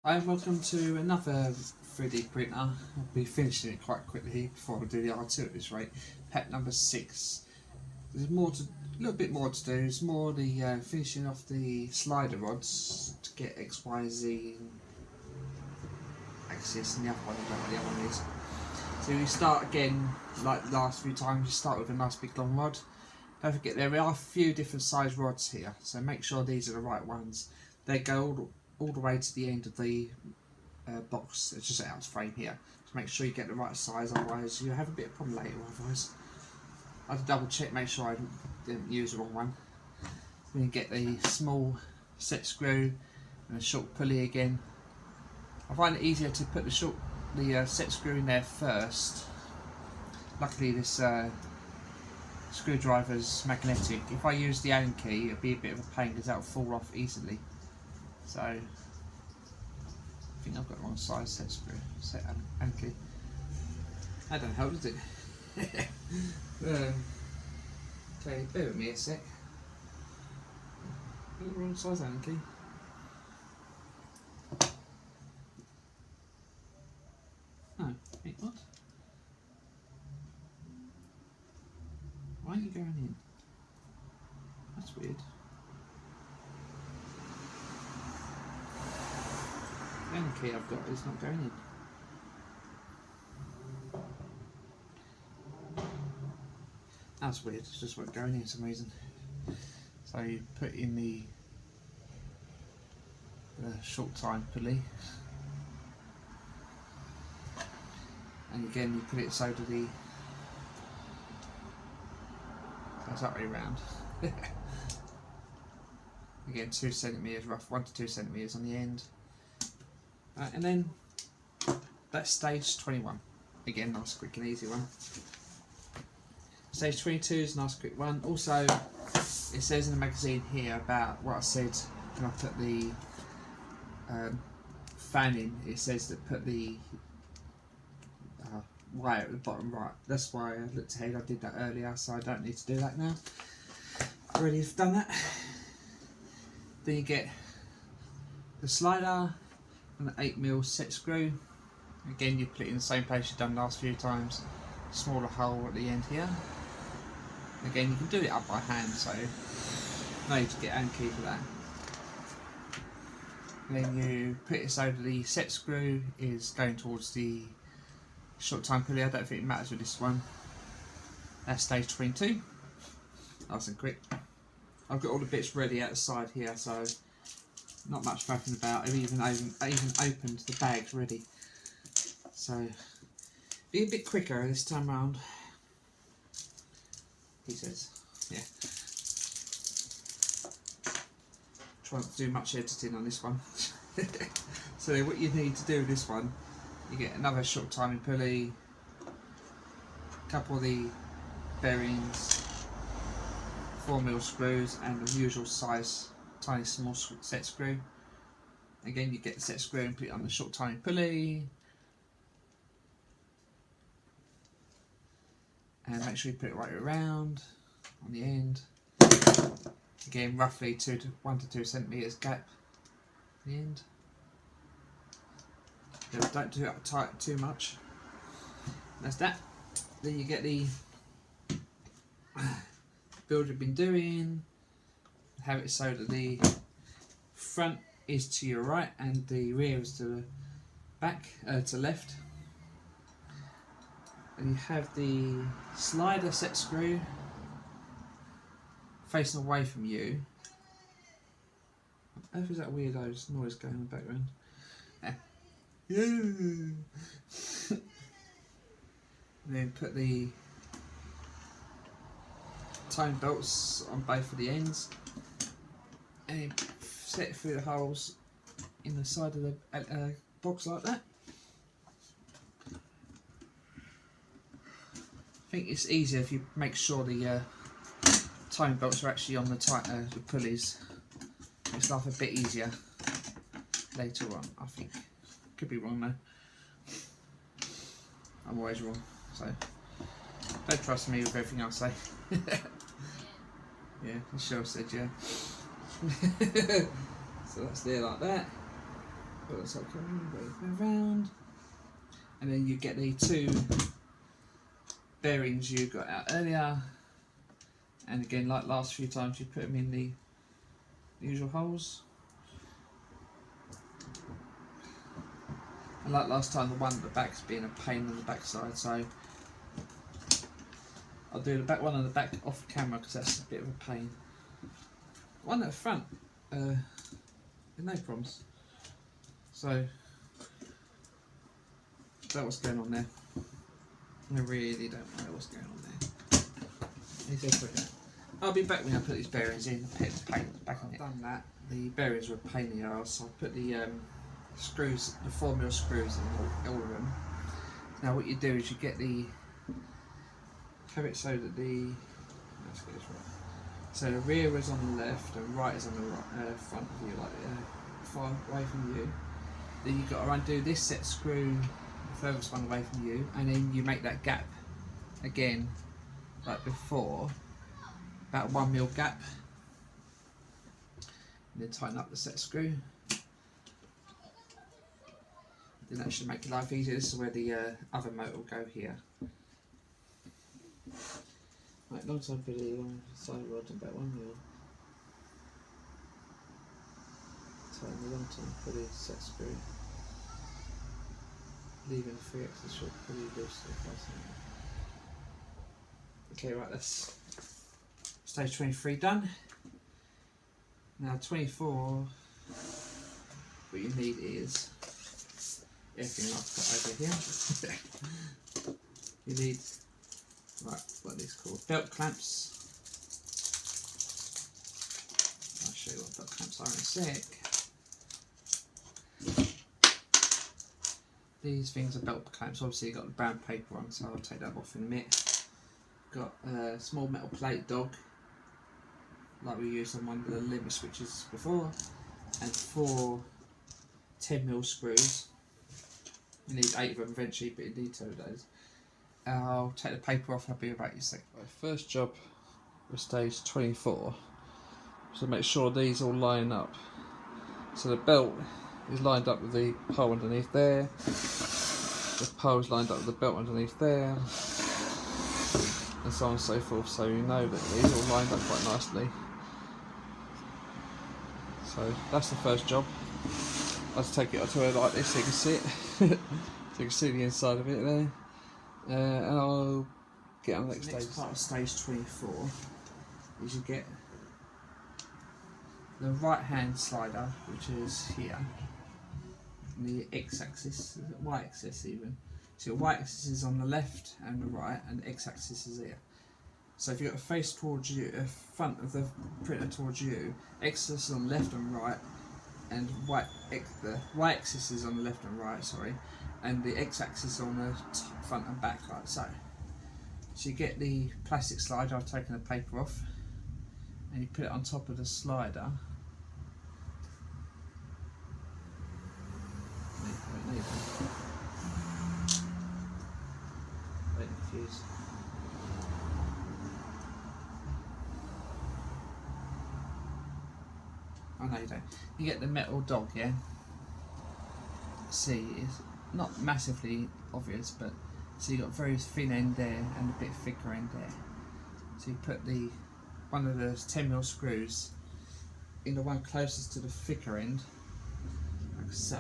Hi, welcome to another 3D printer. I'll be finishing it quite quickly before I do the R2 at this rate. Pack number 6. There's a little bit more to do. It's more the finishing off the slider rods to get X, Y, Z axis, and the other one, I don't know what the other one is. So we start again, like the last few times, you start with a nice big long rod. Don't forget there are a few different size rods here, so make sure these are the right ones. They go all the way to the end of the box. It's just out of frame here, so make sure you get the right size, otherwise you have a bit of problem later. Otherwise I had to double check, make sure I didn't use the wrong one. Then you get the small set screw and a short pulley again. I find it easier to put the set screw in there first. Luckily this screwdriver's magnetic. If I use the Allen key, it'll be a bit of a pain because that'll fall off easily. So I think I've got the wrong size set Allen key. That don't help, does it? Okay, bear with me a sec. Got the wrong size Allen key. No, wait, what? Why are you going in? That's weird. The only key I've got is not going in. That's weird, it's just not going in for some reason. So you put in the short time pulley, and again you put it so that goes that way round. Again 2 centimeters rough, 1 to 2 centimeters on the end. And then that's stage 21. Again, nice, quick and easy one. Stage 22 is a nice quick one. Also, it says in the magazine here about what I said when I put the fan in. It says that put the wire at the bottom right. That's why I looked ahead. I did that earlier, so I don't need to do that now. I already have done that. Then you get the slider and the 8mm set screw. Again, you put it in the same place you've done the last few times. Smaller hole at the end here. Again, you can do it up by hand, so no need to get Allen key for that. Then you put it so that the set screw is going towards the short time pulley. I don't think it matters with this one. That's stage 22. Nice and quick. I've got all the bits ready out the side here, so not much faffing about. I've even opened the bags ready. So be a bit quicker this time round, he says. Yeah. Try not to do much editing on this one. So what you need to do with this one, you get another short timing pulley, a couple of the bearings, 4mm screws, and the usual size tiny small set screw. Again, you get the set screw and put it on the short timing pulley, and make sure you put it right around on the end. Again, roughly 1 to 2 centimeters gap at the end. Don't do it tight too much. That's that. Then you get the build you've been doing. Have it so that the front is to your right and the rear is to the back, to left. And you have the slider set screw facing away from you. How is that weirdo noise going in the background? Yeah. Then put the time belts on both of the ends, and set it through the holes in the side of the box like that. I think it's easier if you make sure the timing belts are actually on the pulleys. It's life a bit easier later on, I think. Could be wrong though. I'm always wrong, so don't trust me with everything I say. Yeah, Michelle said yeah. So that's there like that. looks like wave around, and then you get the two bearings you got out earlier, and again like last few times you put them in the usual holes. And like last time, the one at the back's being a pain on the back side, so I'll do the back one on the back off camera because that's a bit of a pain. One at the front, no problems. So that's what's going on there. I really don't know what's going on there. I'll be back when I put these bearings in. The paint back on it. I've done that. The bearings were a pain in the arse, so I put the screws, the 4mm screws in all of them. Now what you do is you get have it so that let's get this right. So the rear is on the left and right is on the right, front of you, like far away from you. Then you've got to undo this set screw, the furthest one away from you, and then you make that gap again, like before, about 1mm gap, and then tighten up the set screw. Then that should make your life easier. This is where the other motor will go here. Right, long side pulley, long side rod and back 1mm. Tighten the long side pulley, set screw. Leaving the 3/8 short pulley loose to fasten. Okay, right, that's stage 23 done. Now 24, what you need is everything I've got over here. You need, right, what are these called? Belt clamps. I'll show you what belt clamps are in a sec. These things are belt clamps. Obviously you've got the brown paper on, so I'll take that off in a minute. Got a small metal plate dog, like we used on one of the limit switches before, and 4 10mm screws. You need 8 of them eventually, but you need 2 of those. I'll take the paper off and I'll be about you a second. Right, first job with stage 24, so make sure these all line up. So the belt is lined up with the pole underneath there, the pole is lined up with the belt underneath there, and so on and so forth, so you know that these all lined up quite nicely. So that's the first job. I'll just take it to her like this so you can see it. So you can see the inside of it there. And I'll get on the next stage. Next part of stage 24 is you get the right hand slider, which is here, and the x-axis, y-axis even. So your y-axis is on the left and the right, and the x-axis is here. So if you've got a face towards you, front of the printer towards you, x-axis is on the left and right, and the y-axis is on the left and right, sorry, and the x-axis on the front and back, like so. So you get the plastic slider, I've taken the paper off, and you put it on top of the slider. Wait, confused. Oh no, you don't. You get the metal dog, yeah? See, it's not massively obvious, but so you got very thin end there and a bit thicker end there. So you put one of those 10mm screws in the one closest to the thicker end, like so,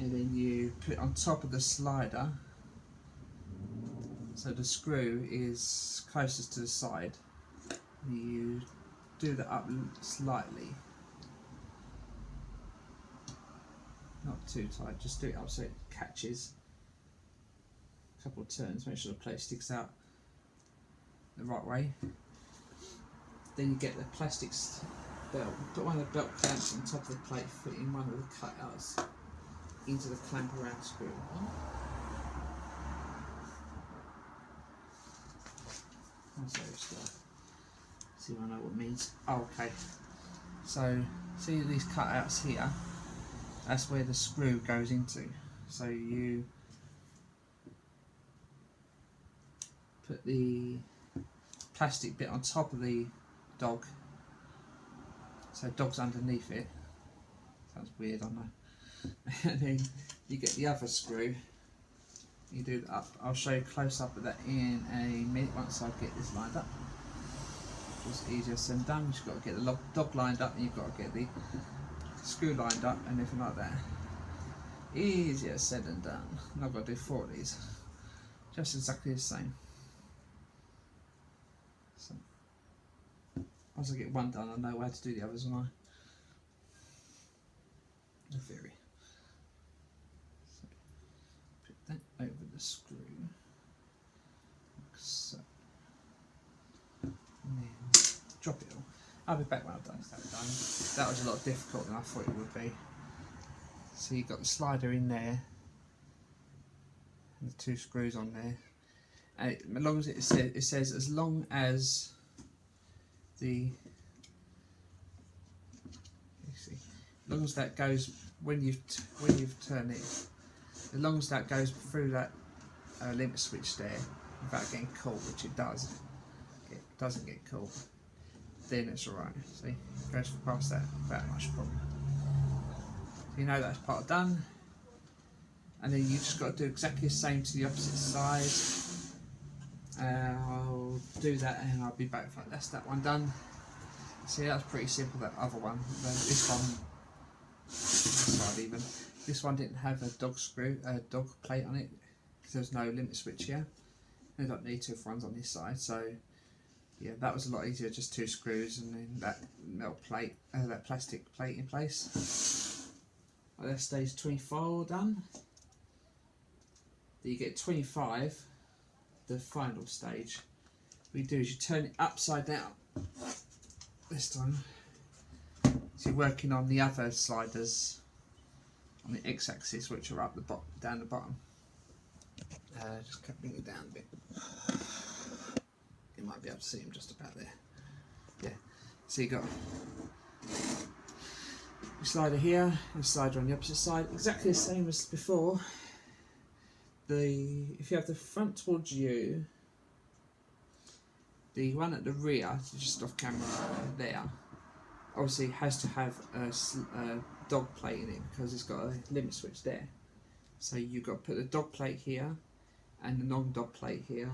and then you put it on top of the slider, so the screw is closest to the side. You do that up slightly, not too tight, just do it up so it catches. A couple of turns, make sure the plate sticks out the right way. Then you get the plastic belt, put one of the belt clamps on top of the plate, fitting one of the cutouts into the clamp around screw. See if I know what it means. Oh, okay. So, see these cutouts here? That's where the screw goes into. So you put the plastic bit on top of the dog. So dog's underneath it. Sounds weird, I know. And then you get the other screw. You do that up. I'll show you close up of that in a minute once I get this lined up. It's easier said than done. You've got to get the dog lined up, and you've got to get the screw lined up and everything like that. Easier said than done. And I've got to do 4 of these. Just exactly the same. So, once I get one done, I know how to do the others, won't I? In theory. So, put that over the screw. Like so. And then drop it all. I'll be back when I've done that done. That was a lot difficult than I thought it would be. So you've got the slider in there. And the 2 screws on there. And as long as it says as long as the as long as that goes when you've turned it, as long as that goes through that limit switch there without getting caught, which it does, it doesn't get caught, then it's alright. See, it goes past that without much problem. So you know that's part done, and then you just got to do exactly the same to the opposite side. I'll do that and I'll be back. That's that one done. See, that's pretty simple. That other one, this one. Even this one didn't have a dog plate on it because there's no limit switch here. They don't need 2 ones on this side, so yeah, that was a lot easier. Just 2 screws and then that metal plate, that plastic plate in place. Well, that stage 24 done. Then you get 25, the final stage. What you do is you turn it upside down this time. So you're working on the other sliders on the x-axis, which are up the down the bottom. Just bring it down a bit. You might be able to see them just about there. Yeah. So you got your slider here and a slider on the opposite side, exactly the same as before. If you have the front towards you, the one at the rear, just off camera there, obviously has to have a dog plate in it because it's got a limit switch there. So you've got to put the dog plate here and the non-dog plate here,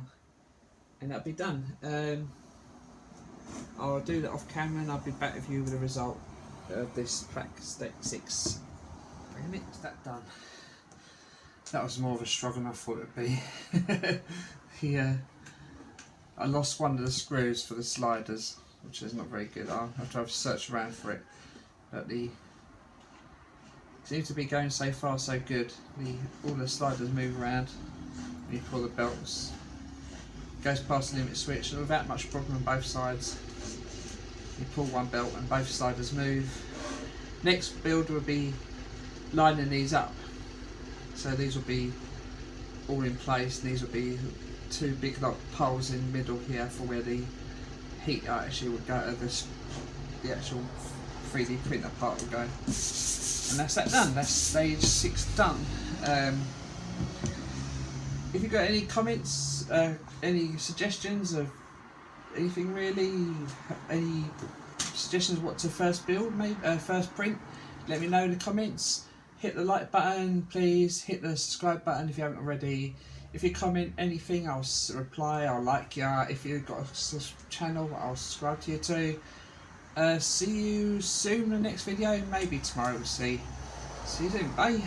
and that'll be done. I'll do that off camera and I'll be back with you with the result of this pack 6. Wait a minute, is that done? That was more of a struggle than I thought it would be. Yeah, I lost one of the screws for the sliders, which is not very good. I'll have to search around for it, but it seems to be going so far so good. All the sliders move around when you pull the belts. It goes past the limit switch without much problem on both sides. You pull one belt and both sliders move. Next build will be lining these up. So these will be all in place, and these will be 2 big poles in the middle here for where the heat actually would go, the actual 3D printer part will go. And that's that done. That's stage 6 done. If you've got any comments, any suggestions of anything really, any suggestions what to first build, maybe first print, let me know in the comments. Hit the like button, please. Hit the subscribe button if you haven't already. If you comment anything, I'll reply, I'll like you. If you've got a channel, I'll subscribe to you too. See you soon in the next video, maybe tomorrow, we'll see. See you soon, bye.